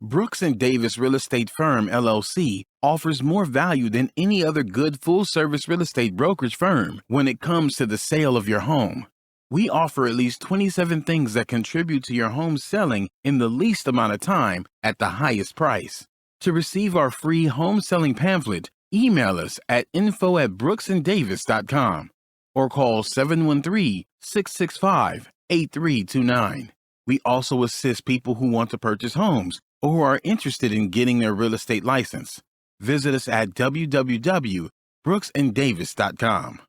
Brooks and Davis Real Estate Firm, LLC, offers more value than any other good full-service real estate brokerage firm when it comes to the sale of your home. We offer at least 27 things that contribute to your home selling in the least amount of time at the highest price. To receive our free home selling pamphlet, email us at info@brooksanddavis.com or call 713-665-8329. We also assist people who want to purchase homes or who are interested in getting their real estate license. Visit us at www.brooksanddavis.com.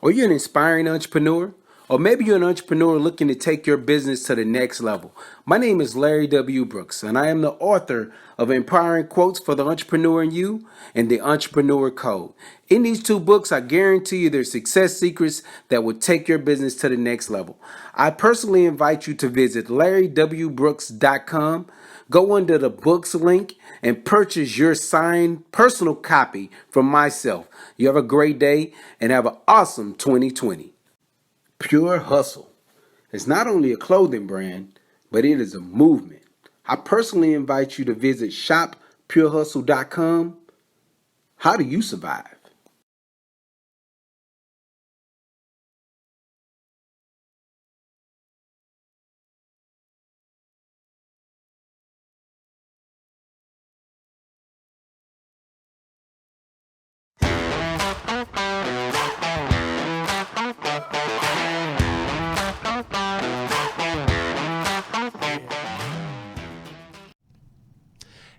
Are you an inspiring entrepreneur? Or maybe you're an entrepreneur looking to take your business to the next level. My name is Larry W. Brooks, and I am the author of Empowering Quotes for the Entrepreneur in You and The Entrepreneur Code. In these two books, I guarantee you there's success secrets that will take your business to the next level. I personally invite you to visit LarryWBrooks.com. Go under the books link and purchase your signed personal copy from myself. You have a great day and have an awesome 2020. Pure Hustle is not only a clothing brand, but it is a movement. I personally invite you to visit shoppurehustle.com. How do you survive?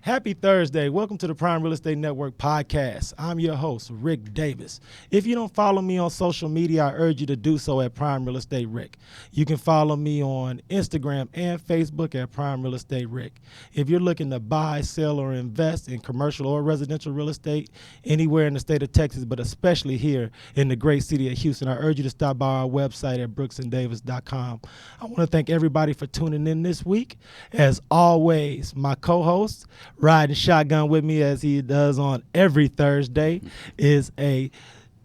Happy Thursday. Welcome to the Prime Real Estate Network podcast. I'm your host, Ric Davis. If you don't follow me on social media, I urge you to do so at Prime Real Estate Ric. You can follow me on Instagram and Facebook at Prime Real Estate Ric. If you're looking to buy, sell, or invest in commercial or residential real estate anywhere in the state of Texas, but especially here in the great city of Houston, I urge you to stop by our website at brooksanddavis.com. I want to thank everybody for tuning in this week. As always, my co-host, riding shotgun with me as he does on every Thursday, is a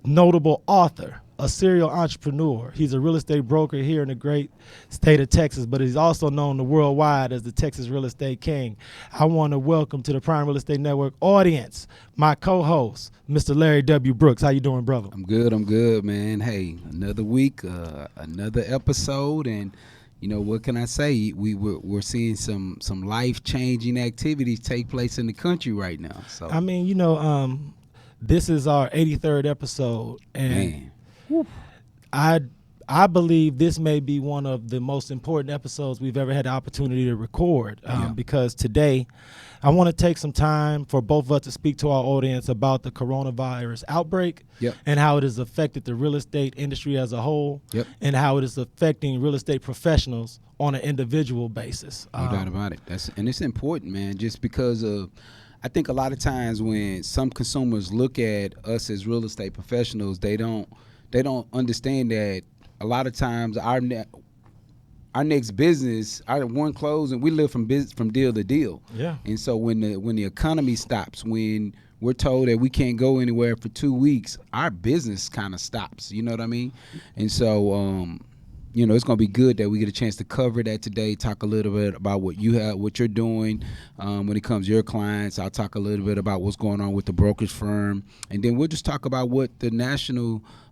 notable author, a serial entrepreneur. He's a real estate broker here in the great state of Texas, but he's also known worldwide as the Texas Real Estate King. I want to welcome to the Prime Real Estate Network audience my co-host, Mr. Larry W. Brooks. How you doing, brother? I'm good, man. Hey, another week, another episode, and you know, what can I say? We're seeing some life-changing activities take place in the country right now. So I mean, you know, this is our 83rd episode, and I believe this may be one of the most important episodes we've ever had the opportunity to record, because today I want to take some time for both of us to speak to our audience about the coronavirus outbreak and how it has affected the real estate industry as a whole and how it is affecting real estate professionals on an individual basis. No doubt about it. And it's important, man, just because of, I think a lot of times when some consumers look at us as real estate professionals, they don't understand that a lot of times our next business, our one close, and we live from deal to deal. Yeah. And so when the economy stops, when we're told that we can't go anywhere for 2 weeks, our business kind of stops. You know what I mean? And so you know, it's going to be good that we get a chance to cover that today, talk a little bit about what you're doing when it comes to your clients. I'll talk a little bit about what's going on with the brokerage firm, and then we'll just talk about what the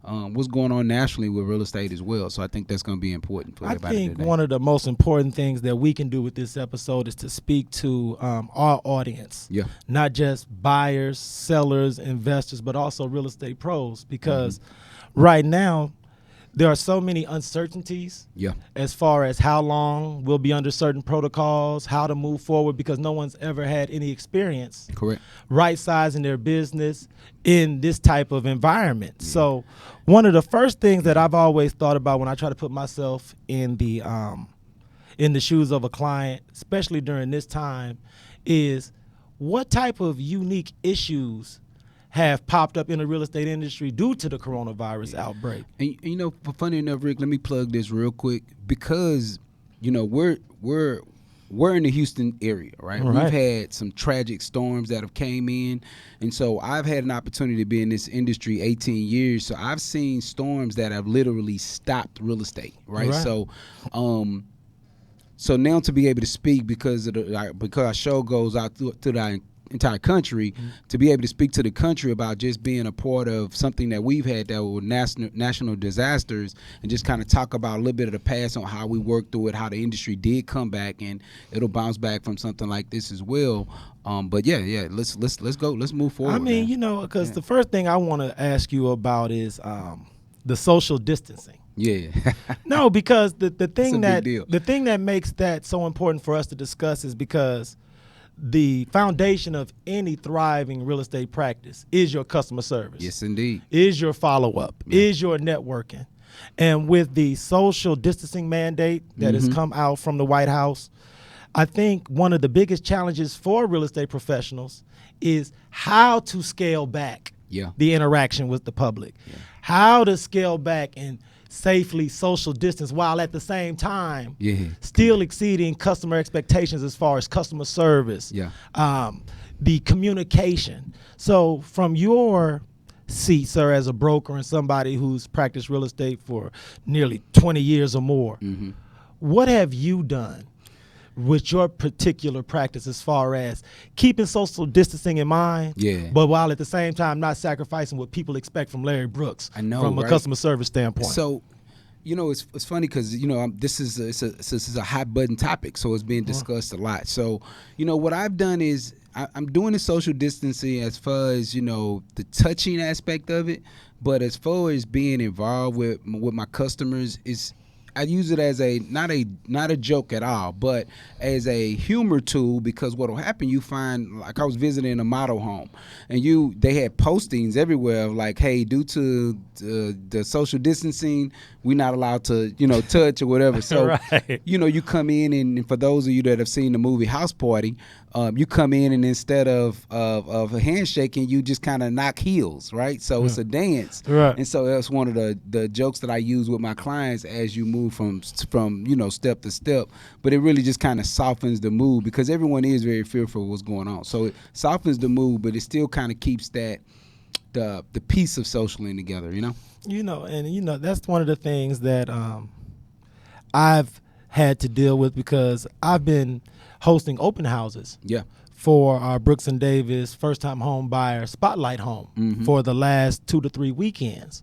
what's going on nationally with real estate as well. So I think that's going to be important for everybody today. I think one of the most important things that we can do with this episode is to speak to our audience, not just buyers, sellers, investors, but also real estate pros, because right now, there are so many uncertainties as far as how long we'll be under certain protocols, how to move forward, because no one's ever had any experience right-sizing their business in this type of environment. So one of the first things that I've always thought about when I try to put myself in the shoes of a client, especially during this time, is what type of unique issues have popped up in the real estate industry due to the coronavirus outbreak. And you know, funny enough, Rick, let me plug this real quick, because you know we're in the Houston area, right? We've had some tragic storms that have came in, and so I've had an opportunity to be in this industry 18 years. So I've seen storms that have literally stopped real estate, right? So So now to be able to speak because because our show goes out through the entire country, to be able to speak to the country about just being a part of something that we've had that were national disasters, and just kind of talk about a little bit of the past on how we worked through it, how the industry did come back, and it'll bounce back from something like this as well. But let's go. Let's move forward. I mean, man. because the first thing I want to ask you about is the social distancing. Yeah. No, because the thing a big deal. the thing that makes that so important for us to discuss is because the foundation of any thriving real estate practice is your customer service. Yes, indeed. Is your follow-up, is your networking. And with the social distancing mandate that has come out from the White House, I think one of the biggest challenges for real estate professionals is how to scale back the interaction with the public, how to scale back and safely social distance while at the same time still exceeding customer expectations as far as customer service, the communication. So from your seat, sir, as a broker and somebody who's practiced real estate for nearly 20 years or more, what have you done with your particular practice as far as keeping social distancing in mind, but while at the same time not sacrificing what people expect from Larry Brooks from a customer service standpoint? So, it's funny because this is a hot button topic, so it's being discussed a lot. So, what I've done is I'm doing the social distancing as far as the touching aspect of it, but as far as being involved with my customers is. I use it as not a joke at all, but as a humor tool, because what'll happen, you find, like I was visiting a model home, and they had postings everywhere of like, hey, due to the social distancing, we're not allowed to touch or whatever. So you come in, and for those of you that have seen the movie House Party, you come in and instead of a handshaking, you just kind of knock heels, right? So it's a dance, and so that's one of the jokes that I use with my clients as you move from step to step. But it really just kind of softens the mood because everyone is very fearful of what's going on. So it softens the mood, but it still kind of keeps the piece of socialing together, And that's one of the things that I've had to deal with because I've been hosting open houses for our Brooks and Davis first-time home buyer spotlight home for the last 2 to 3 weekends.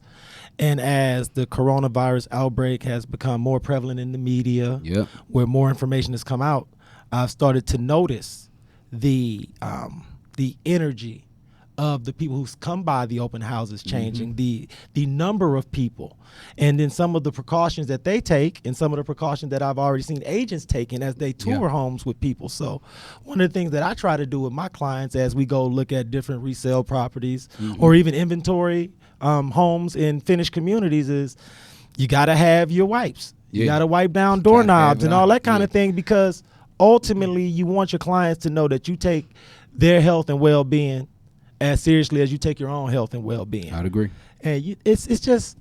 And as the coronavirus outbreak has become more prevalent in the media, where more information has come out, I've started to notice the energy of the people who's come by the open houses changing, the number of people, and then some of the precautions that they take and some of the precautions that I've already seen agents taking as they tour homes with people. So one of the things that I try to do with my clients as we go look at different resale properties or even inventory homes in finished communities is you got to have your wipes. You got to wipe down doorknobs and all that kind of thing, because ultimately you want your clients to know that you take their health and well-being as seriously as you take your own health and well-being. I'd agree. And it's just,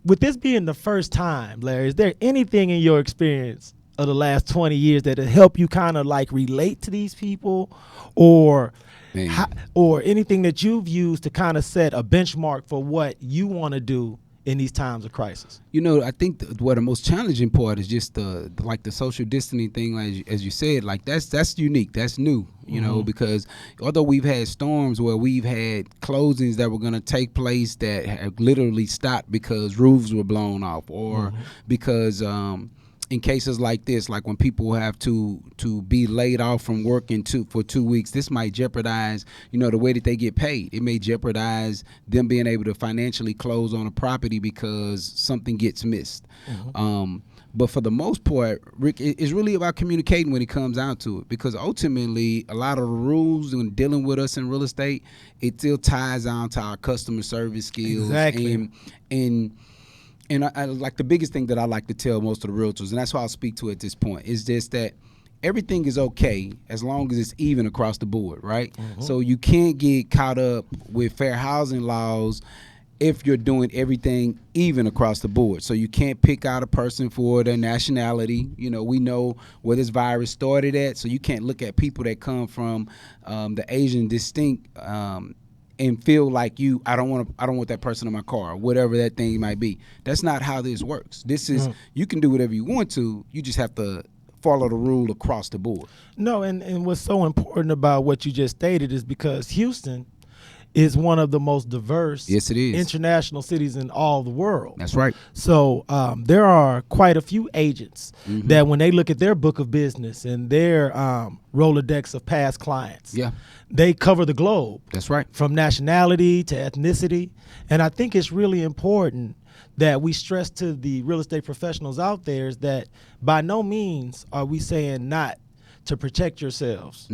with this being the first time, Larry, is there anything in your experience of the last 20 years that have helped you kind of like relate to these people, or anything that you've used to kind of set a benchmark for what you want to do in these times of crisis? I think what the most challenging part is just the social distancing thing, as you said, like that's unique, that's new, because although we've had storms where we've had closings that were going to take place that have literally stopped because roofs were blown off, or because in cases like this, like when people have to be laid off from working for 2 weeks, this might jeopardize, the way that they get paid. It may jeopardize them being able to financially close on a property because something gets missed. But for the most part, Rick, it's really about communicating when it comes down to it, because ultimately a lot of the rules when dealing with us in real estate, it still ties on to our customer service skills. Exactly. And I like the biggest thing that I like to tell most of the realtors, and that's why I'll speak to at this point, is just that everything is okay as long as it's even across the board, right? So you can't get caught up with fair housing laws if you're doing everything even across the board. So you can't pick out a person for their nationality. We know where this virus started at, so you can't look at people that come from the Asian distinct and feel like I don't want that person in my car, or whatever that thing might be. That's not how this works. This is you can do whatever you want to. You just have to follow the rule across the board. No, and what's so important about what you just stated is because Houston is one of the most diverse Yes, it is. international cities in all the world. That's right. So there are quite a few agents that when they look at their book of business and their Rolodex of past clients, Yeah. they cover the globe. That's right. From nationality to ethnicity. And I think it's really important that we stress to the real estate professionals out there is that by no means are we saying not to protect yourselves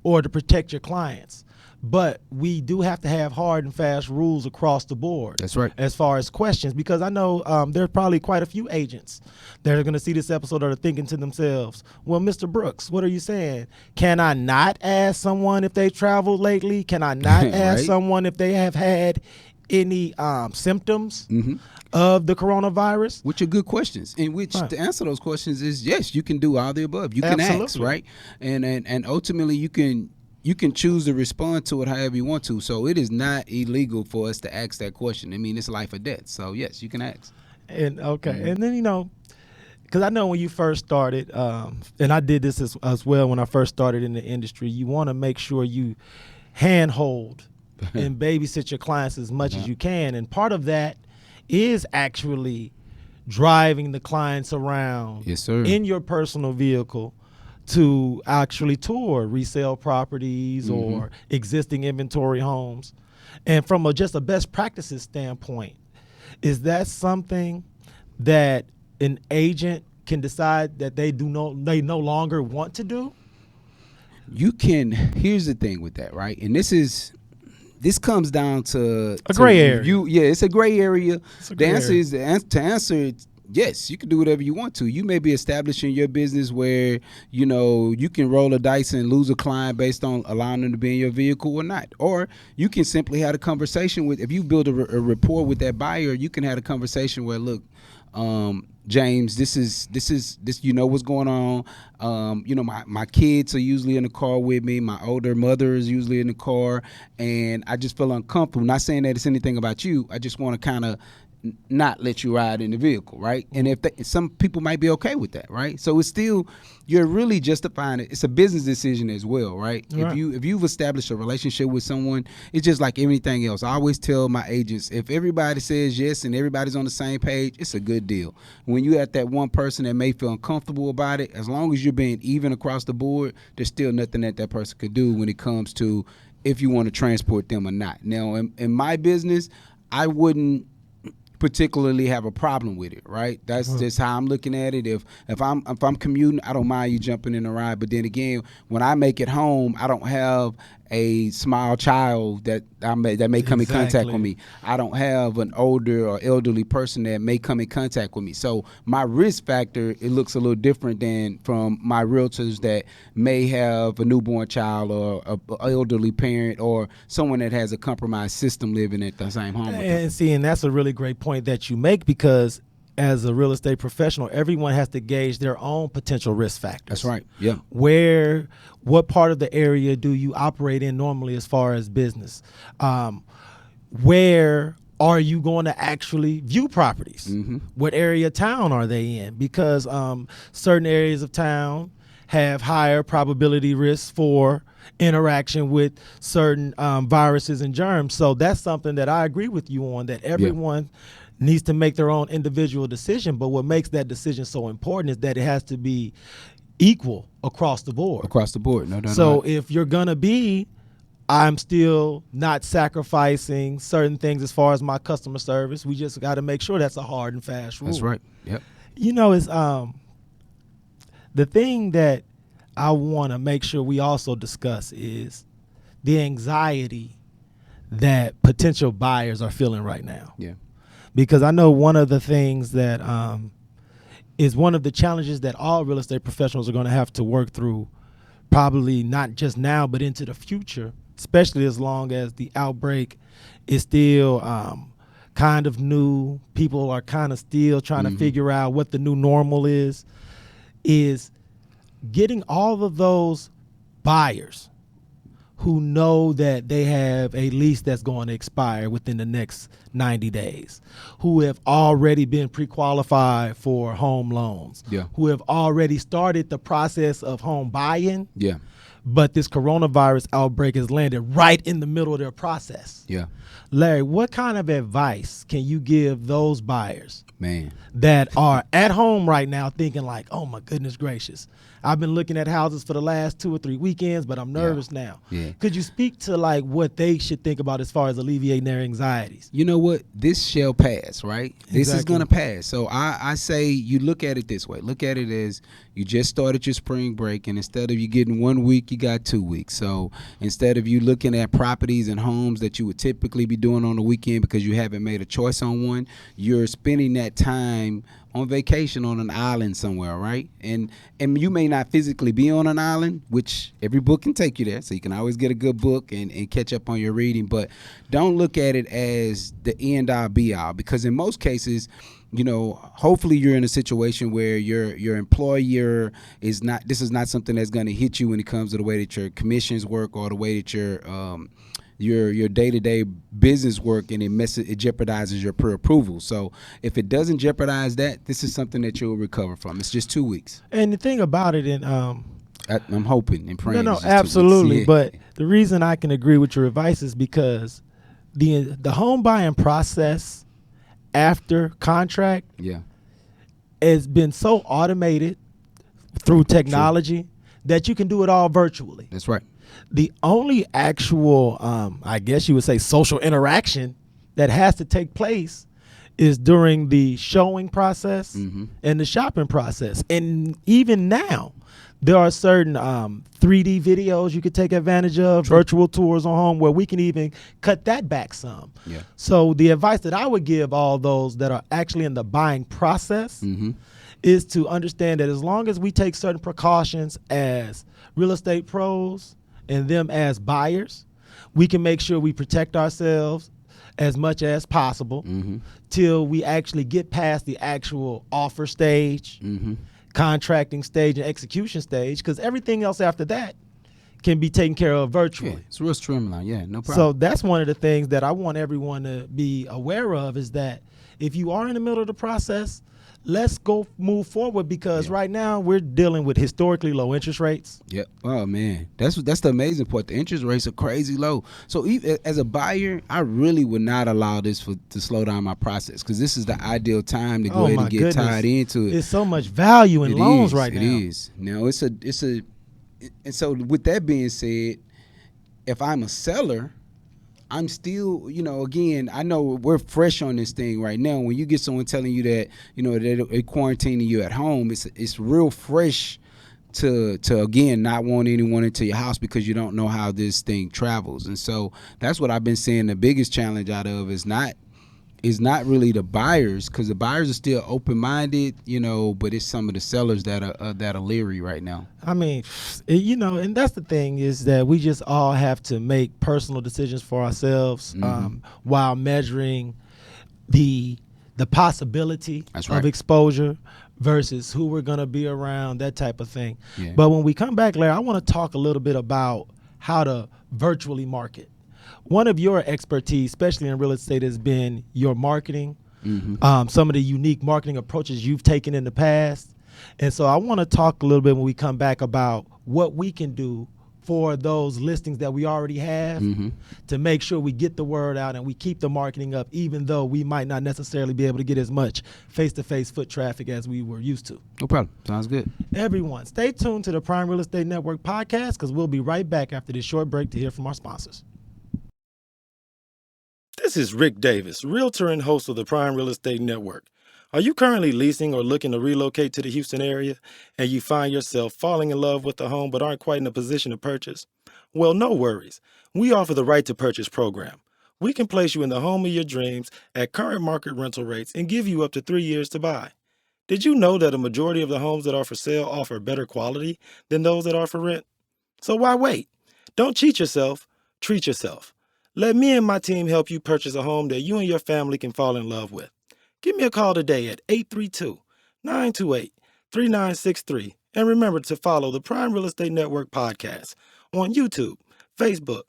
or to protect your clients. But we do have to have hard and fast rules across the board. That's right. As far as questions, because I know there's probably quite a few agents that are going to see this episode that are thinking to themselves, well, Mr. Brooks, what are you saying? Can I not ask someone if they traveled lately? Can I not ask Right. someone if they have had any symptoms of the coronavirus? Which are good questions. And which Right. to answer those questions is yes, you can do all the above. You can ask, Absolutely. right? And ultimately you can choose to respond to it however you want to. So it is not illegal for us to ask that question. I mean, it's life or death. So yes, you can ask. And okay, and then because I know when you first started, and I did this as well when I first started in the industry, you want to make sure you handhold and babysit your clients as much as you can, and part of that is actually driving the clients around Yes, sir. in your personal vehicle to actually tour resale properties or existing inventory homes. And from just a best practices standpoint, is that something that an agent can decide that they no longer want to do? You can. Here's the thing with that, right? And this comes down to A gray area. It's a gray area. It's a The gray answer area. is to answer it. Yes, you can do whatever you want to. You may be establishing your business where, you can roll a dice and lose a client based on allowing them to be in your vehicle or not. Or you can simply have a conversation if you build a rapport with that buyer, you can have a conversation where, look, James, this what's going on. My kids are usually in the car with me. My older mother is usually in the car, and I just feel uncomfortable. Not saying that it's anything about you. I just want to kind of not let you ride in the vehicle, right? And if some people might be okay with that, right? So it's still, you're really justifying it. It's a business decision as well, right? Right. If you've established a relationship with someone, it's just like anything else. I always tell my agents, if everybody says yes and everybody's on the same page, it's a good deal. When you at that one person that may feel uncomfortable about it, as long as you're being even across the board, there's still nothing that person could do when it comes to if you want to transport them or not. Now, in my business, I wouldn't particularly have a problem with it, right? That's just how I'm looking at it. If I'm commuting, I don't mind you jumping in a ride. But then again, when I make it home, I don't have a small child that may come in contact with me. I don't have an older or elderly person that may come in contact with me. So my risk factor, it looks a little different than from my realtors that may have a newborn child or an elderly parent or someone that has a compromised system living at the same home with them. And see, and that's a really great point that you make, because as a real estate professional, everyone has to gauge their own potential risk factors. That's right. Yeah. What part of the area do you operate in normally as far as business? Where are you going to actually view properties? What area of town are they in? Because certain areas of town have higher probability risks for interaction with certain viruses and germs. So that's something that I agree with you on, that everyone needs to make their own individual decision. But what makes that decision so important is that it has to be equal across the board. Across the board. No doubt. So if you're going to be, I'm still not sacrificing certain things as far as my customer service. We just got to make sure that's a hard and fast rule. That's right. Yep. It's the thing that I want to make sure we also discuss is the anxiety that potential buyers are feeling right now. Yeah. Because I know one of the things that is one of the challenges that all real estate professionals are going to have to work through, probably not just now, but into the future, especially as long as the outbreak is still kind of new. People are kind of still trying to figure out what the new normal is getting all of those buyers who know that they have a lease that's going to expire within the next 90 days, who have already been pre-qualified for home loans, Yeah. who have already started the process of home buying, Yeah. but this coronavirus outbreak has landed right in the middle of their process. Yeah. Larry, what kind of advice can you give those buyers Man. that are at home right now thinking like, oh my goodness gracious, I've been looking at houses for the last 2 or 3 weekends, but I'm nervous now. Yeah. Could you speak to like what they should think about as far as alleviating their anxieties? You know what? This shall pass, right? This is Exactly. going to pass. So I say you look at it this way. Look at it as you just started your spring break, and instead of you getting 1 week, you got 2 weeks. So instead of you looking at properties and homes that you would typically be doing on the weekend because you haven't made a choice on one, you're spending that time on vacation on an island somewhere, right? And you may not physically be on an island, which every book can take you there, so you can always get a good book and catch up on your reading, but don't look at it as the end all be all, because in most cases, you know, hopefully you're in a situation where your employer is not, this is not something that's going to hit you when it comes to the way that your commissions work or the way that your day-to-day business work, and it jeopardizes your pre-approval. So if it doesn't jeopardize that, this is something that you'll recover from. It's just 2 weeks. And the thing about it, and I'm hoping and praying. no, it's just 2 weeks. absolutely. Yeah. But the reason I can agree with your advice is because the home buying process after contract Yeah. has been so automated through technology that you can do it all virtually. That's right. The only actual, I guess you would say, social interaction that has to take place is during the showing process and the shopping process. And even now, there are certain 3D videos you could take advantage of, virtual tours on home, where we can even cut that back some. Yeah. So the advice that I would give all those that are actually in the buying process is to understand that as long as we take certain precautions as real estate pros and them as buyers, we can make sure we protect ourselves as much as possible till we actually get past the actual offer stage, contracting stage, and execution stage, because everything else after that can be taken care of virtually. Yeah, it's real streamlined. Yeah, no problem. So that's one of the things that I want everyone to be aware of, is that if you are in the middle of the process, let's go move forward, because right now we're dealing with historically low interest rates. Yep. Oh man, that's the amazing part. The interest rates are crazy low. So as a buyer, I really would not allow this to slow down my process, because this is the ideal time to go ahead and get tied into it. There's so much value in loans right now. It is. Now and so with that being said, if I'm a seller, I'm still, you know, again, I know we're fresh on this thing right now. When you get someone telling you that, you know, they're quarantining you at home, it's real fresh to again not want anyone into your house, because you don't know how this thing travels. And so that's what I've been saying. The biggest challenge out of is not really the buyers, because the buyers are still open-minded, you know, but it's some of the sellers that are leery right now. I mean, you know, and that's the thing, is that we just all have to make personal decisions for ourselves while measuring the possibility of exposure versus who we're going to be around, that type of thing. Yeah. But when we come back, Larry, I want to talk a little bit about how to virtually market. One of your expertise, especially in real estate, has been your marketing, some of the unique marketing approaches you've taken in the past. And so I want to talk a little bit when we come back about what we can do for those listings that we already have to make sure we get the word out and we keep the marketing up, even though we might not necessarily be able to get as much face-to-face foot traffic as we were used to. No problem. Sounds good. Everyone, stay tuned to the Prime Real Estate Network podcast, because we'll be right back after this short break to hear from our sponsors. This is Rick Davis, realtor and host of the Prime Real Estate Network. Are you currently leasing or looking to relocate to the Houston area, and you find yourself falling in love with the home but aren't quite in a position to purchase? Well, no worries. We offer the Right to Purchase program. We can place you in the home of your dreams at current market rental rates and give you up to 3 years to buy. Did you know that a majority of the homes that are for sale offer better quality than those that are for rent? So why wait? Don't cheat yourself, treat yourself. Let me and my team help you purchase a home that you and your family can fall in love with. Give me a call today at 832-928-3963. And remember to follow the Prime Real Estate Network podcast on YouTube, Facebook,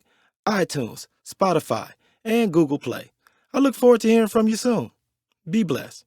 iTunes, Spotify, and Google Play. I look forward to hearing from you soon. Be blessed.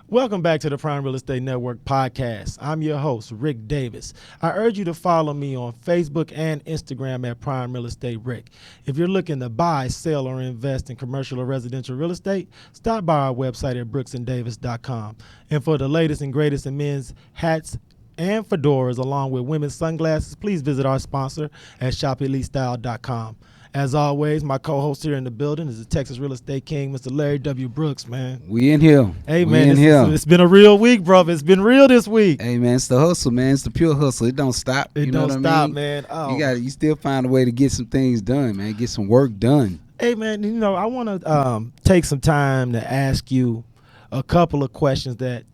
Welcome back to the Prime Real Estate Network podcast. I'm your host, Ric Davis. I urge you to follow me on Facebook and Instagram at Prime Real Estate Ric. If you're looking to buy, sell, or invest in commercial or residential real estate, stop by our website at brooksanddavis.com. And for the latest and greatest in men's hats and fedoras, along with women's sunglasses, please visit our sponsor at shopelitestyle.com. As always, my co-host here in the building is the Texas Real Estate King, Mr. Larry W. Brooks, man. We in here. Hey, man, it's been a real week, brother. It's been real this week. Hey, man, it's the hustle, man. It's the pure hustle. It don't stop. It don't stop, man. Oh. You still find a way to get some things done, man. Get some work done. Hey, man, I want to take some time to ask you a couple of questions that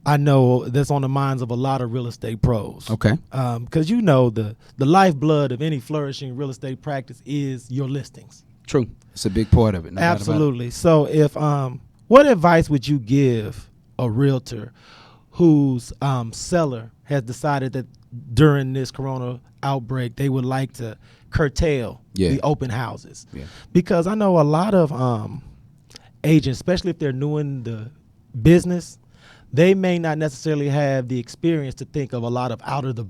I know that's on the minds of a lot of real estate pros. Okay. Because the lifeblood of any flourishing real estate practice is your listings. True. It's a big part of it. No Absolutely. So if what advice would you give a realtor whose seller has decided that during this corona outbreak they would like to curtail the open houses? Yeah. Because I know a lot of agents, especially if they're new in the business, they may not necessarily have the experience to think of a lot of outside of the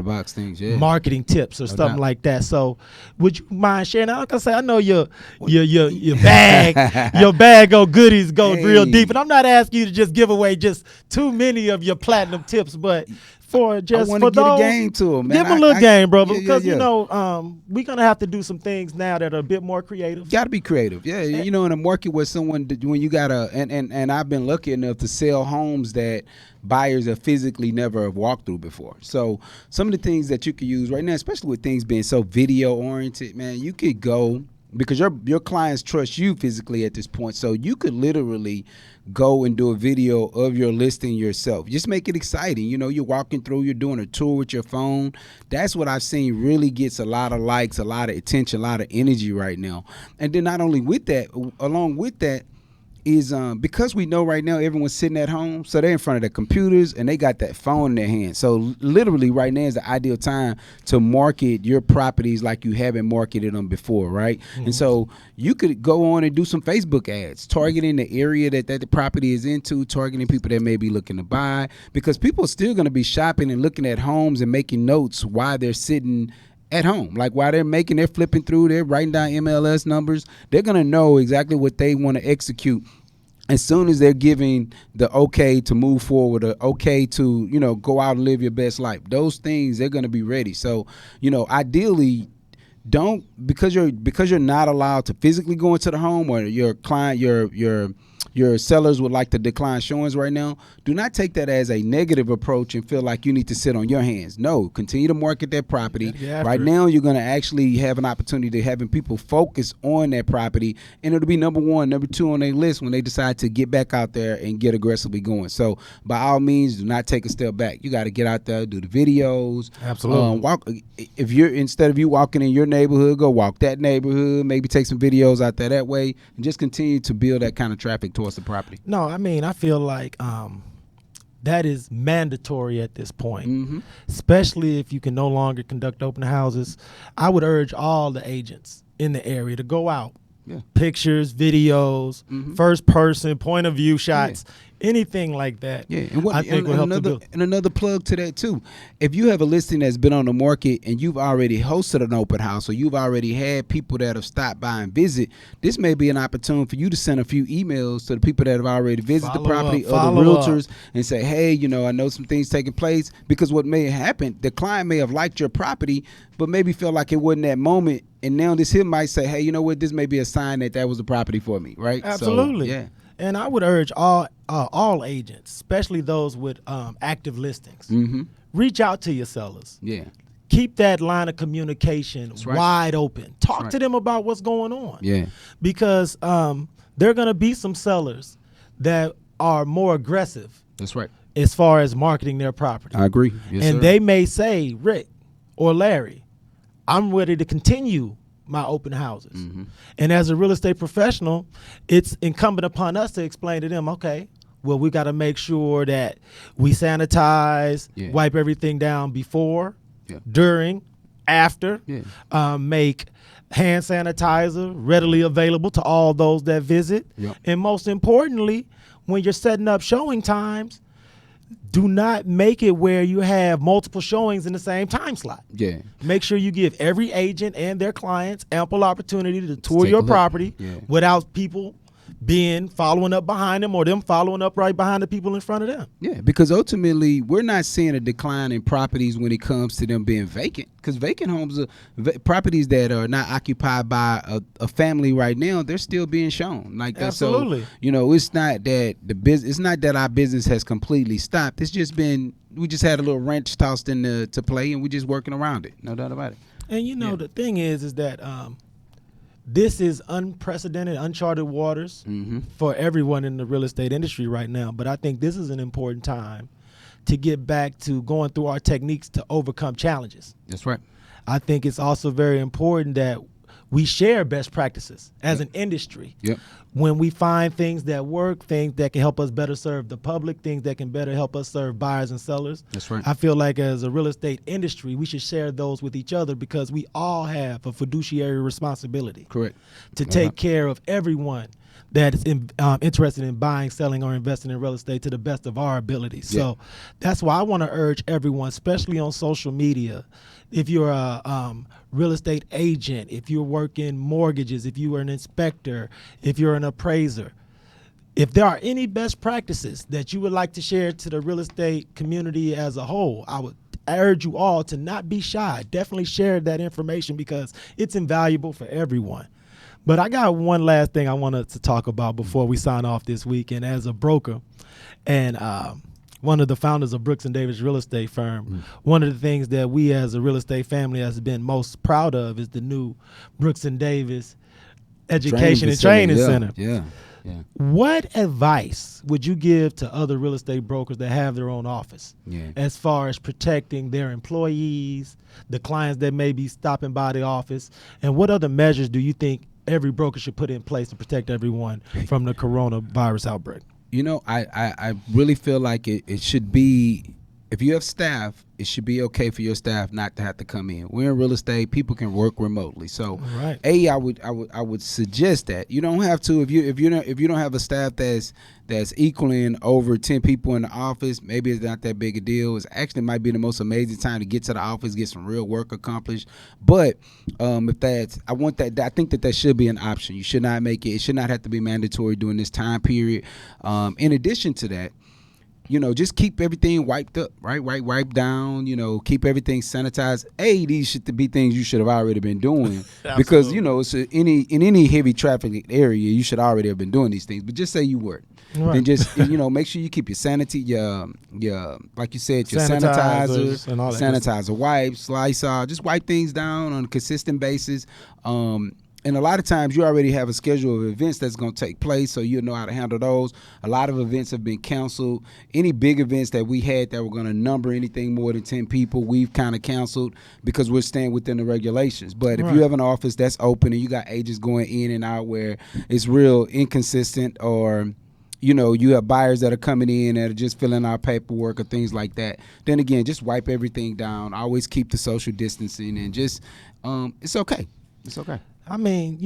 box things, marketing tips or something like that. So, would you mind sharing? Like I say, I know your bag, your bag of goodies go real deep, and I'm not asking you to just give away just too many of your platinum tips, but for those, give a game to them, man. Give them a little game, brother, because we're gonna have to do some things now that are a bit more creative. Got to be creative, in a market where when you got and I've been lucky enough to sell homes that buyers have physically never have walked through before. So some of the things that you could use right now, especially with things being so video oriented, man, you could go. Because your clients trust you physically at this point. So you could literally go and do a video of your listing yourself. Just make it exciting. You're walking through, you're doing a tour with your phone. That's what I've seen really gets a lot of likes, a lot of attention, a lot of energy right now. And then not only with that, along with that, is because we know right now everyone's sitting at home, so they're in front of their computers and they got that phone in their hand. So literally right now is the ideal time to market your properties like you haven't marketed them before, right? Mm-hmm. And so you could go on and do some Facebook ads, targeting the area that the property is into, targeting people that may be looking to buy, because people are still going to be shopping and looking at homes and making notes while they're sitting at home. Like while they're flipping through, they're writing down MLS numbers. They're going to know exactly what they want to execute as soon as they're giving the okay to move forward, or okay to, go out and live your best life. Those things, they're going to be ready. So, ideally, don't, because you're not allowed to physically go into the home, or your client, your sellers would like to decline showings right now, do not take that as a negative approach and feel like you need to sit on your hands. No, continue to market that property. Right now, you're going to actually have an opportunity to having people focus on that property, and it'll be number one, number two on their list when they decide to get back out there and get aggressively going. So by all means, do not take a step back. You got to get out there, do the videos. Absolutely. Instead of you walking in your neighborhood, go walk that neighborhood, maybe take some videos out there that way, and just continue to build that kind of traffic towards the property. No, I feel like that is mandatory at this point, especially if you can no longer conduct open houses. I would urge all the agents in the area to go out. Pictures, videos, first person, point of view shots, anything like that. I think will help to build. And another plug to that too. If you have a listing that's been on the market and you've already hosted an open house, or you've already had people that have stopped by and visit, this may be an opportunity for you to send a few emails to the people that have already visited the property, or the realtors, and say, hey, I know some things taking place. Because what may happen, the client may have liked your property, but maybe felt like it wasn't that moment. And now this here might say, hey, you know what, this may be a sign that was the property for me, right? Absolutely. So, and I would urge all agents, especially those with active listings, reach out to your sellers. Keep that line of communication wide open. Talk to them about what's going on. Because there are going to be some sellers that are more aggressive. That's right. As far as marketing their property. I agree. Yes, and sir. they may say, Rick or Larry, I'm ready to continue my open houses. Mm-hmm. And as a real estate professional, it's incumbent upon us to explain to them, okay, well, we got to make sure that we sanitize, wipe everything down before, during, after, make hand sanitizer readily available to all those that visit. And most importantly, when you're setting up showing times, do not make it where you have multiple showings in the same time slot. Make sure you give every agent and their clients ample opportunity to tour your property without people following up behind them or them following up right behind the people in front of them. Because ultimately we're not seeing a decline in properties when it comes to them being vacant, because vacant homes are properties that are not occupied by a family right now. They're still being shown like that. Absolutely. So it's not that it's not that our business has completely stopped. It's just been, we just had a little wrench tossed into play and we're just working around it. No doubt about it. And the thing is that this is unprecedented, uncharted waters for everyone in the real estate industry right now. But I think this is an important time to get back to going through our techniques to overcome challenges. That's right. I think it's also very important that we share best practices as an industry. When we find things that work, things that can help us better serve the public, things that can better help us serve buyers and sellers. That's right. I feel like as a real estate industry, we should share those with each other because we all have a fiduciary responsibility. Correct. To take care of everyone that is interested in buying, selling, or investing in real estate to the best of our abilities. So that's why I want to urge everyone, especially on social media, if you're a real estate agent, if you're working mortgages, if you are an inspector, if you're an appraiser, if there are any best practices that you would like to share to the real estate community as a whole, I would urge you all to not be shy. Definitely share that information because it's invaluable for everyone. But I got one last thing I wanted to talk about before we sign off this week. And as a broker and one of the founders of Brooks and Davis Real Estate Firm, one of the things that we as a real estate family has been most proud of is the new Brooks and Davis Education and Training Center. What advice would you give to other real estate brokers that have their own office as far as protecting their employees, the clients that may be stopping by the office, and what other measures do you think every broker should put in place to protect everyone from the coronavirus outbreak? I really feel like it should be, if you have staff, it should be okay for your staff not to have to come in. We're in real estate; people can work remotely. So, I would suggest that you don't have to if you don't have a staff that's equaling over 10 people in the office. Maybe it's not that big a deal. It actually might be the most amazing time to get to the office, get some real work accomplished. But I think that should be an option. You should not make it. It should not have to be mandatory during this time period. In addition to that, just keep everything wiped up, right? Wipe down, keep everything sanitized. These should be things you should have already been doing because, it's in any heavy traffic area, you should already have been doing these things. But just say you weren't. Then just, make sure you keep your sanity, your like you said, your sanitizers and all that sanitizer wipes, Lysol. Just wipe things down on a consistent basis. And a lot of times you already have a schedule of events that's going to take place, so you'll know how to handle those. A lot of events have been canceled. Any big events that we had that were going to number anything more than 10 people, we've kind of canceled because we're staying within the regulations. But if you have an office that's open and you got agents going in and out where it's real inconsistent, or you have buyers that are coming in that are just filling out paperwork or things like that, then again, just wipe everything down. Always keep the social distancing and just it's okay. It's okay. I mean,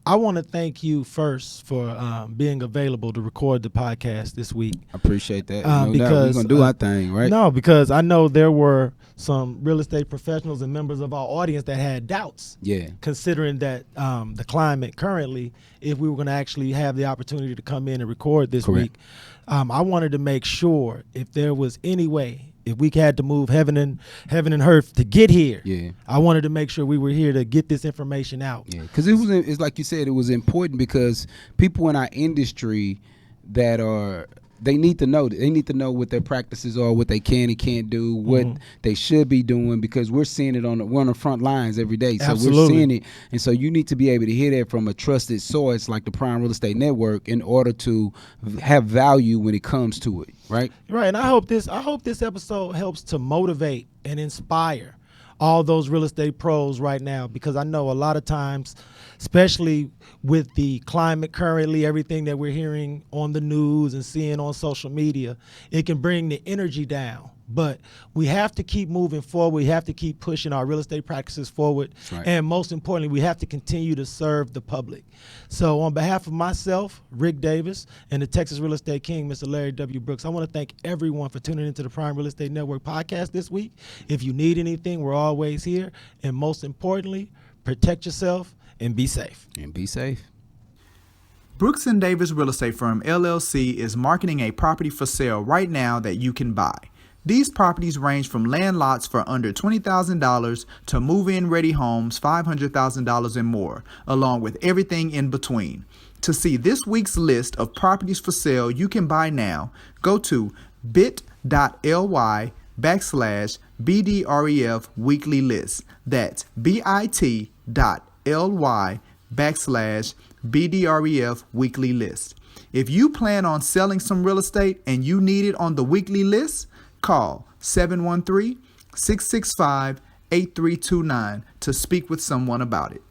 I want to thank you first for being available to record the podcast this week. I appreciate that. Because we're going to do our thing, right? No, because I know there were some real estate professionals and members of our audience that had doubts. Considering that the climate currently, if we were going to actually have the opportunity to come in and record this week, I wanted to make sure if there was any way, if we had to move heaven and earth to get here, I wanted to make sure we were here to get this information out. Because it's like you said, it was important because people in our industry that they need to know. They need to know what their practices are, what they can and can't do, what they should be doing, because we're seeing it we're on the front lines every day. So Absolutely. we're seeing it, and so you need to be able to hear that from a trusted source like the Prime Real Estate Network in order to have value when it comes to it, right? Right, and I hope this episode helps to motivate and inspire all those real estate pros right now, because I know a lot of times, especially with the climate currently, everything that we're hearing on the news and seeing on social media, it can bring the energy down. But we have to keep moving forward. We have to keep pushing our real estate practices forward. Right. And most importantly, we have to continue to serve the public. So on behalf of myself, Rick Davis, and the Texas Real Estate King, Mr. Larry W. Brooks, I want to thank everyone for tuning into the Prime Real Estate Network podcast this week. If you need anything, we're always here. And most importantly, protect yourself and be safe. And be safe. Brooks & Davis Real Estate Firm, LLC is marketing a property for sale right now that you can buy. These properties range from land lots for under $20,000 to move-in ready homes $500,000 and more, along with everything in between. To see this week's list of properties for sale you can buy now, go to bit.ly/BDREF weekly list. That's bit.ly/BDREF weekly list. If you plan on selling some real estate and you need it on the weekly list, call 713-665-8329 to speak with someone about it.